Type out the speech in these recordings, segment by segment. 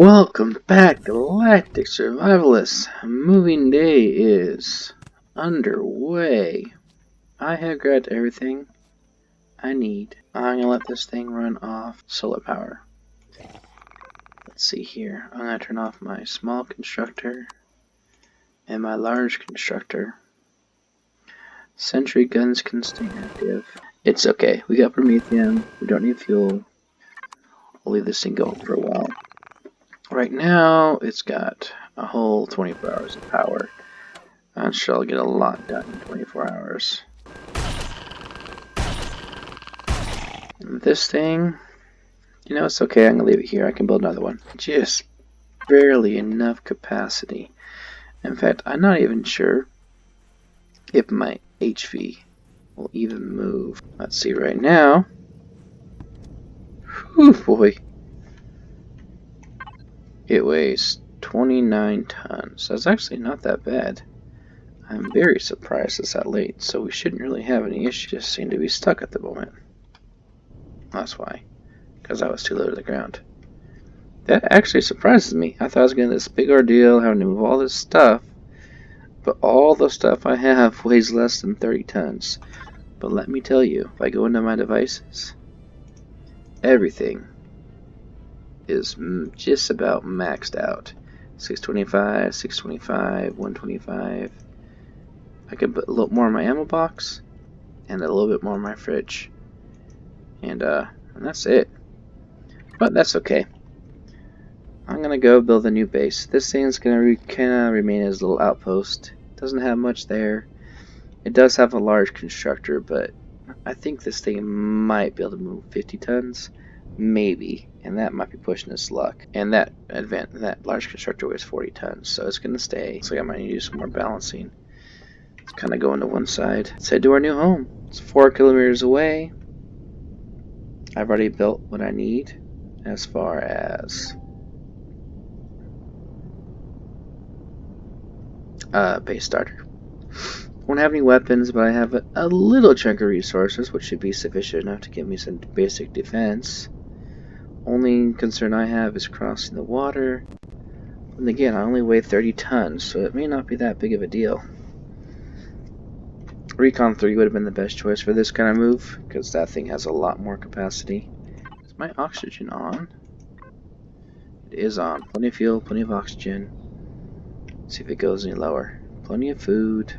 Welcome back, Galactic Survivalists. Moving day is underway. I have grabbed everything I need. I'm gonna let this thing run off solar power. Let's see here. I'm gonna turn off my small constructor and my large constructor. Sentry guns can stay active. It's okay. We got Promethium. We don't need fuel. I'll leave this thing going for a while. Right now, it's got a whole 24 hours of power. I'm sure I'll get a lot done in 24 hours. This thing, you know, it's okay. I'm going to leave it here. I can build another one. Just barely enough capacity. In fact, I'm not even sure if my HV will even move. Let's see right now. Whew, boy. It weighs 29 tons. That's actually not that bad. I'm very surprised it's that late, so we shouldn't really have any issues. Just seem to be stuck at the moment. That's why. Because I was too low to the ground. That actually surprises me. I thought I was getting this big ordeal, having to move all this stuff. But all the stuff I have weighs less than 30 tons. But let me tell you, if I go into my devices, everything is just about maxed out. 625, 625, 125. I can put a little more in my ammo box and a little bit more in my fridge. And that's it. But that's okay. I'm gonna go build a new base. This thing's gonna kinda remain as a little outpost. Doesn't have much there. It does have a large constructor, but I think this thing might be able to move 50 tons. Maybe. And that might be pushing its luck. And that large constructor weighs 40 tons, so it's gonna stay. Looks like I might need to do some more balancing. It's kinda going to one side. Let's head to our new home. It's 4 kilometers away. I've already built what I need as far as base starter. Won't have any weapons, but I have a little chunk of resources, which should be sufficient enough to give me some basic defense. Only concern I have is crossing the water. And again, I only weigh 30 tons, so it may not be that big of a deal. Recon 3 would have been the best choice for this kind of move, because that thing has a lot more capacity. Is my oxygen on? It is on. Plenty of fuel, plenty of oxygen. Let's see if it goes any lower. Plenty of food.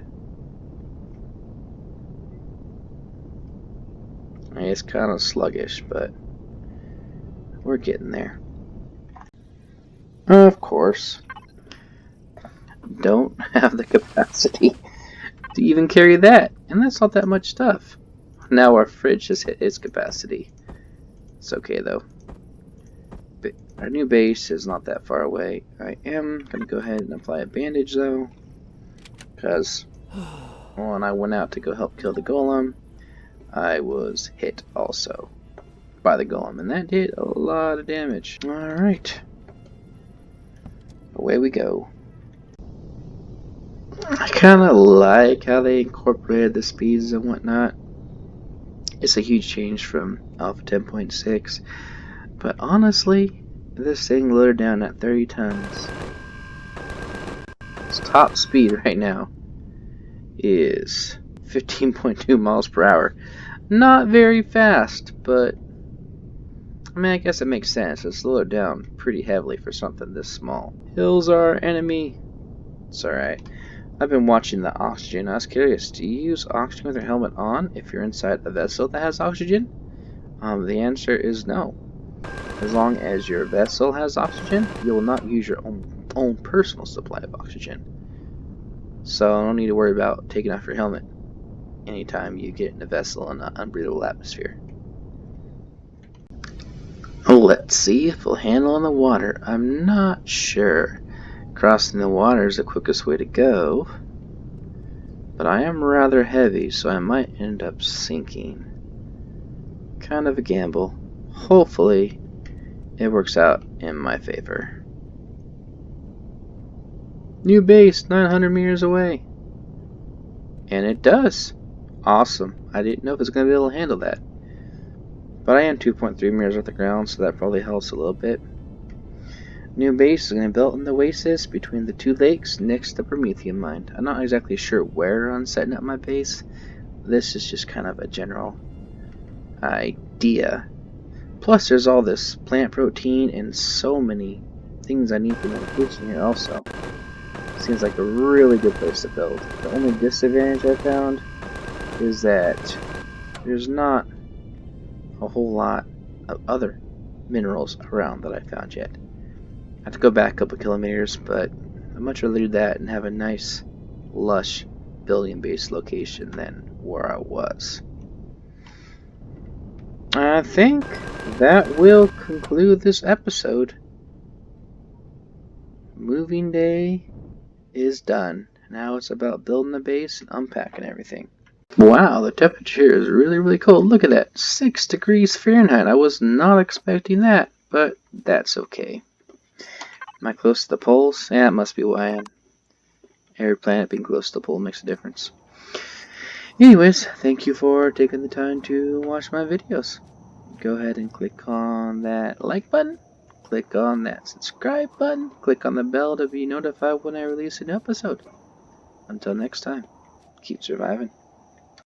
It's kind of sluggish, but we're getting there. Of course, don't have the capacity to even carry that, and that's not that much stuff. Now our fridge has hit its capacity. It's okay though. But our new base is not that far away. I am gonna go ahead and apply a bandage though, because when I went out to go help kill the golem, I was hit also by the golem, and that did a lot of damage. Alright. Away we go. I kinda like how they incorporated the speeds and whatnot. It's a huge change from Alpha 10.6. But honestly, this thing loaded down at 30 tons. Its top speed right now is 15.2 miles per hour. Not very fast, but I mean, I guess it makes sense. It's slowed down pretty heavily for something this small. Hills are our enemy. It's alright. I've been watching the oxygen. I was curious, do you use oxygen with your helmet on if you're inside a vessel that has oxygen? The answer is no. As long as your vessel has oxygen, you will not use your own personal supply of oxygen. So I don't need to worry about taking off your helmet anytime you get in a vessel in an unbreathable atmosphere. Let's see if we'll handle in the water. I'm not sure. Crossing the water is the quickest way to go. But I am rather heavy, so I might end up sinking. Kind of a gamble. Hopefully, it works out in my favor. New base, 900 meters away. And it does. Awesome. I didn't know if it was going to be able to handle that. But I am 2.3 meters off the ground, so that probably helps a little bit. New base is going to be built in the oasis between the two lakes next to Promethean Mine. I'm not exactly sure where I'm setting up my base. This is just kind of a general idea. Plus, there's all this plant protein and so many things I need for medication here also. Seems like a really good place to build. The only disadvantage I found is that there's not a whole lot of other minerals around that I found yet. I have to go back a couple kilometers, but I'd much rather do that and have a nice, lush building base location than where I was. I think that will conclude this episode. Moving day is done. Now it's about building the base and unpacking everything. Wow, the temperature here is really, really cold. Look at that, 6 degrees Fahrenheit. I was not expecting that, but that's okay. Am I close to the poles? Yeah, it must be why I am. Every planet being close to the pole makes a difference. Anyways, thank you for taking the time to watch my videos. Go ahead and click on that like button. Click on that subscribe button. Click on the bell to be notified when I release an episode. Until next time, keep surviving.